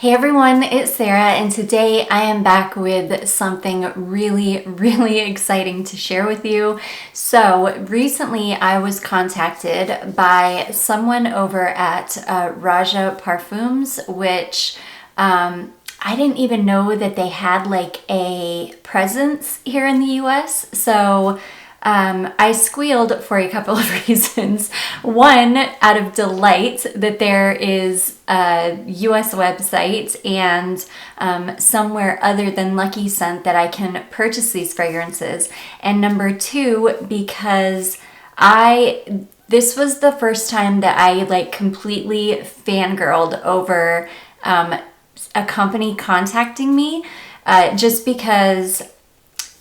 Hey everyone, it's Sarah, and today I am back with something really exciting to share with you. So recently I was contacted by someone over at Roja Perfums, which I didn't even know that they had like a presence here in the US. So I squealed for a couple of reasons. One, out of delight that there is a US website and somewhere other than Lucky Scent that I can purchase these fragrances. And number two, because this was the first time that I like completely fangirled over a company contacting me, just because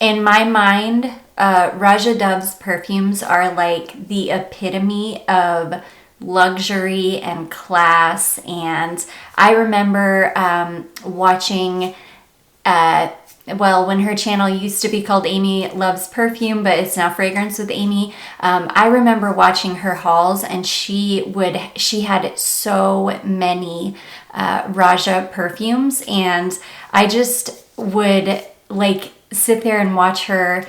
in my mind, Roja perfumes are like the epitome of luxury and class. And I remember watching, when her channel used to be called Amy Loves Perfume, but it's now Fragrance with Amy. I remember watching her hauls, and she had so many Roja perfumes, and I just would like sit there and watch her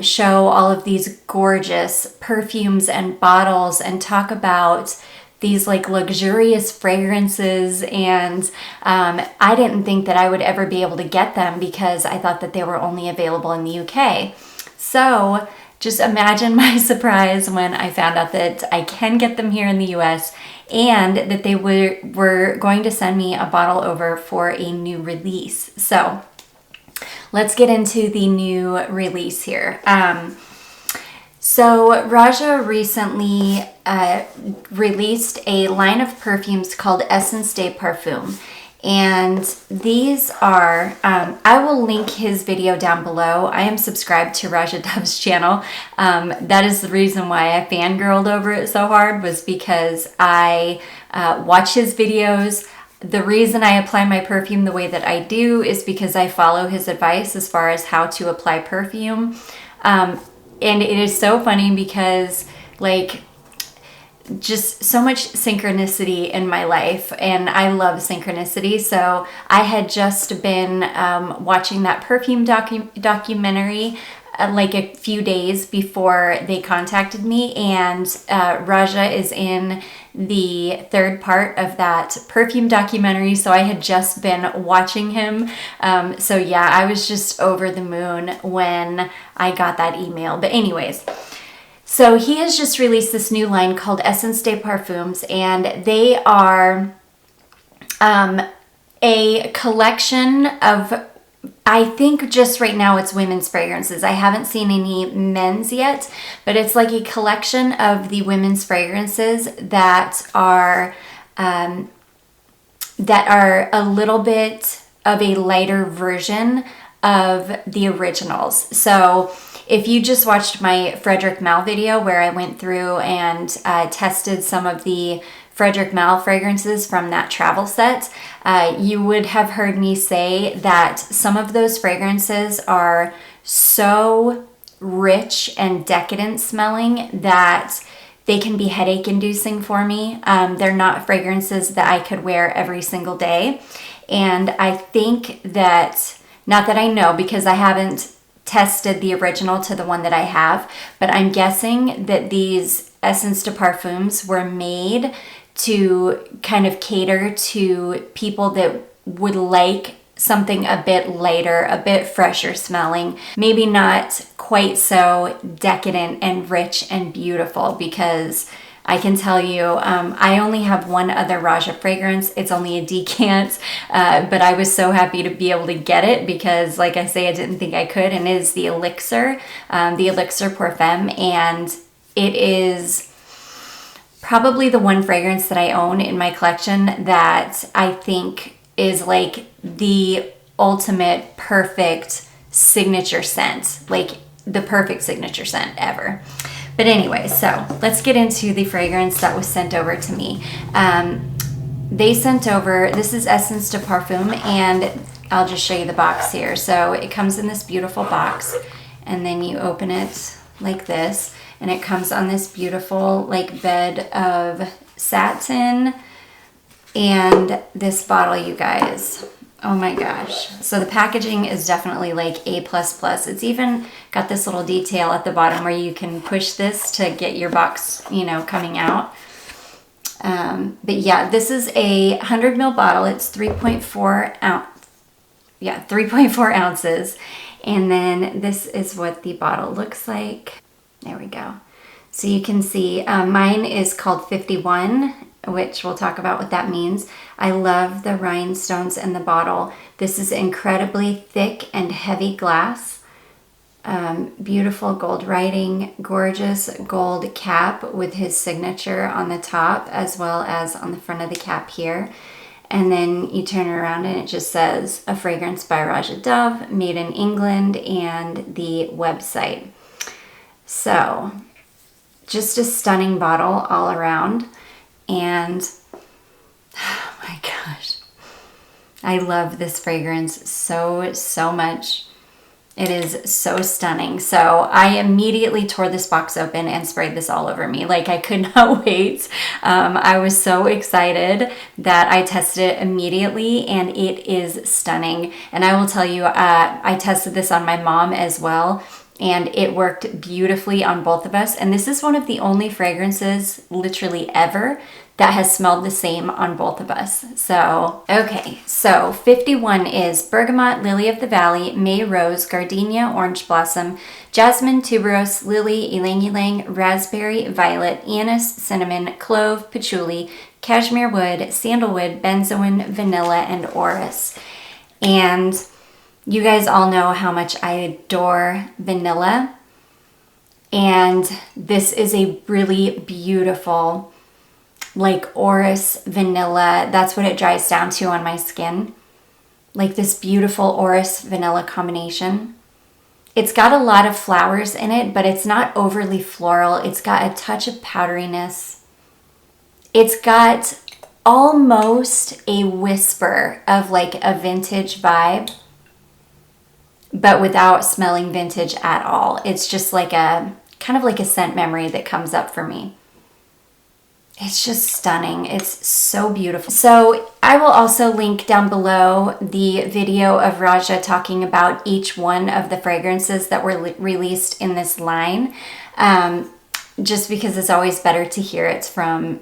show all of these gorgeous perfumes and bottles and talk about these like luxurious fragrances. And I didn't think that I would ever be able to get them because I thought that they were only available in the UK. So just imagine my surprise when I found out that I can get them here in the US and that they were going to send me a bottle over for a new release. So let's get into the new release here. So Roja recently released a line of perfumes called Essence de Parfum. And these are, I will link his video down below. I am subscribed to Roja Dove's channel. That is the reason why I fangirled over it so hard, was because I watch his videos. The reason I apply my perfume the way that I do is because I follow his advice as far as how to apply perfume. And it is so funny because like just so much synchronicity in my life, and I love synchronicity. So I had just been watching that perfume documentary like a few days before they contacted me, and Roja is in the third part of that perfume documentary, so I had just been watching him. So yeah, I was just over the moon when I got that email. But anyways, so he has just released this new line called Essence de Parfums, and they are a collection of, I think just right now it's women's fragrances. I haven't seen any men's yet, but it's like a collection of the women's fragrances that are a little bit of a lighter version of the originals. So if you just watched my Frederic Malle video where I went through and tested some of the Frederic Malle fragrances from that travel set, you would have heard me say that some of those fragrances are so rich and decadent smelling that they can be headache inducing for me. They're not fragrances that I could wear every single day. And I think that, not that I know because I haven't tested the original to the one that I have, but I'm guessing that these Essence de Parfums were made to kind of cater to people that would like something a bit lighter, a bit fresher smelling, maybe not quite so decadent and rich and beautiful, because I can tell you, I only have one other Roja fragrance. It's only a decant, but I was so happy to be able to get it because, like I say, I didn't think I could, and it is the Elixir Femme, and it is probably the one fragrance that I own in my collection that I think is like the ultimate perfect signature scent, like the perfect signature scent ever. But anyway, so let's get into the fragrance that was sent over to me. They sent over, this is Essence de Parfum, and I'll just show you the box here. So it comes in this beautiful box, and then you open it like this, and it comes on this beautiful like bed of satin. And this bottle, you guys, oh my gosh. So the packaging is definitely like A++. It's even got this little detail at the bottom where you can push this to get your box, you know, coming out. But yeah, this is a 100 ml bottle. It's 3.4 ounce. Yeah, 3.4 ounces. And then this is what the bottle looks like. There we go. So you can see mine is called 51, which we'll talk about what that means. I love the rhinestones in the bottle. This is incredibly thick and heavy glass. Beautiful gold writing, gorgeous gold cap with his signature on the top as well as on the front of the cap here. And then you turn it around and it just says a fragrance by Roja Dove, made in England, and the website. So just a stunning bottle all around. And oh my gosh, I love this fragrance so much. It is so stunning. So I immediately tore this box open and sprayed this all over me. Like, I could not wait. I was so excited that I tested it immediately, and it is stunning. And I will tell you, I tested this on my mom as well, and it worked beautifully on both of us. And this is one of the only fragrances literally ever that has smelled the same on both of us. So, okay, so 51 is bergamot, lily of the valley, May rose, gardenia, orange blossom, jasmine, tuberose, lily, ylang ylang, raspberry, violet, anise, cinnamon, clove, patchouli, cashmere wood, sandalwood, benzoin, vanilla, and orris. And you guys all know how much I adore vanilla. And this is a really beautiful, like, orris vanilla. That's what it dries down to on my skin. Like this beautiful orris vanilla combination. It's got a lot of flowers in it, but it's not overly floral. It's got a touch of powderiness. It's got almost a whisper of like a vintage vibe, but without smelling vintage at all. It's just like a kind of like a scent memory that comes up for me. It's just stunning. It's so beautiful. So I will also link down below the video of Roja talking about each one of the fragrances that were released in this line, just because it's always better to hear it from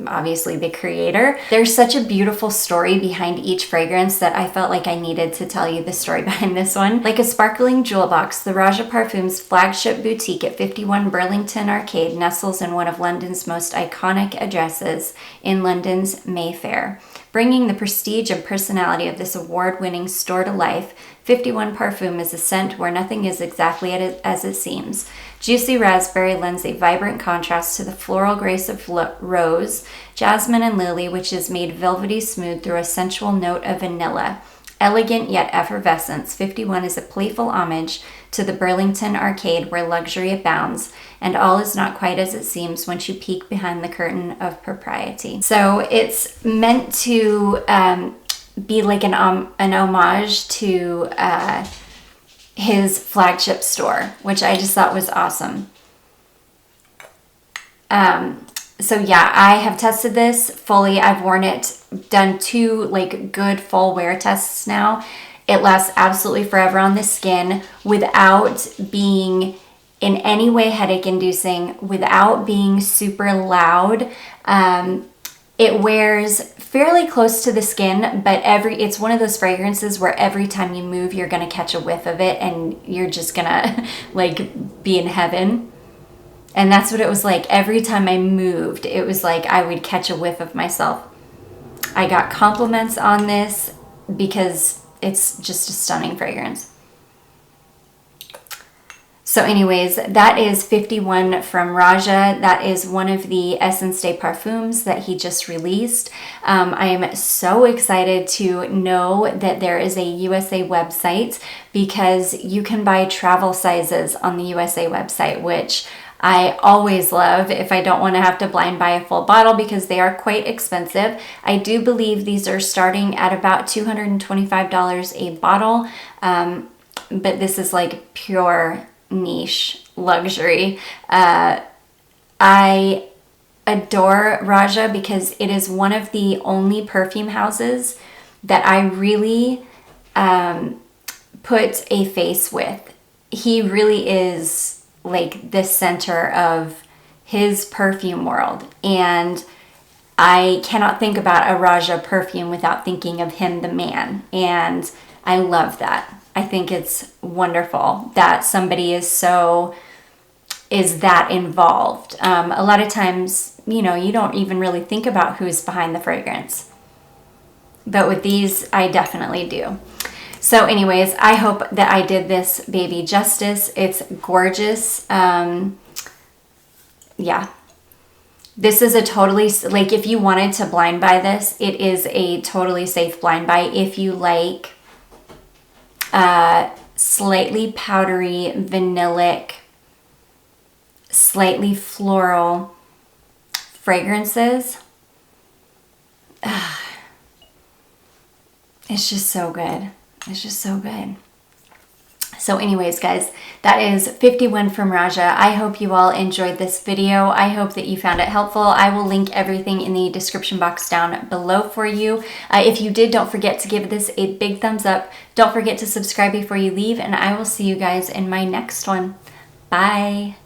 obviously the creator. There's such a beautiful story behind each fragrance that I felt like I needed to tell you the story behind this one. Like a sparkling jewel box, the Roja Perfums flagship boutique at 51 Burlington Arcade nestles in one of London's most iconic addresses in London's Mayfair. Bringing the prestige and personality of this award-winning store to life, 51 Parfum is a scent where nothing is exactly as it seems. Juicy raspberry lends a vibrant contrast to the floral grace of rose, jasmine, and lily, which is made velvety smooth through a sensual note of vanilla. Elegant yet effervescence, 51 is a playful homage to the Burlington Arcade where luxury abounds, and all is not quite as it seems once you peek behind the curtain of propriety. So it's meant to be like an homage to his flagship store, which I just thought was awesome. So yeah, I have tested this fully. I've worn it, done 2 like good full wear tests now. It lasts absolutely forever on the skin without being in any way headache inducing, without being super loud. It wears fairly close to the skin, but it's one of those fragrances where every time you move, you're gonna catch a whiff of it and you're just gonna like be in heaven. And that's what it was like. Every time I moved, it was like I would catch a whiff of myself. I got compliments on this because it's just a stunning fragrance. So anyways, that is 51 from Roja. That is one of the Essence de Parfums that he just released. I am so excited to know that there is a USA website because you can buy travel sizes on the USA website, which I always love if I don't want to have to blind buy a full bottle because they are quite expensive. I do believe these are starting at about $225 a bottle, but this is like pure niche luxury. I adore Raja because it is one of the only perfume houses that I really put a face with. He really is like the center of his perfume world, and I cannot think about a Roja perfume without thinking of him, the man, and I love that. I think it's wonderful that somebody is that involved. A lot of times, you don't even really think about who's behind the fragrance, but with these, I definitely do. So anyways, I hope that I did this baby justice. It's gorgeous. Yeah. This is a totally, like if you wanted to blind buy this, it is a totally safe blind buy if you like slightly powdery, vanillic, slightly floral fragrances. It's just so good. It's just so good. So anyways, guys, that is 51 from Raja. I hope you all enjoyed this video. I hope that you found it helpful. I will link everything in the description box down below for you. If you did, don't forget to give this a big thumbs up. Don't forget to subscribe before you leave, and I will see you guys in my next one. Bye.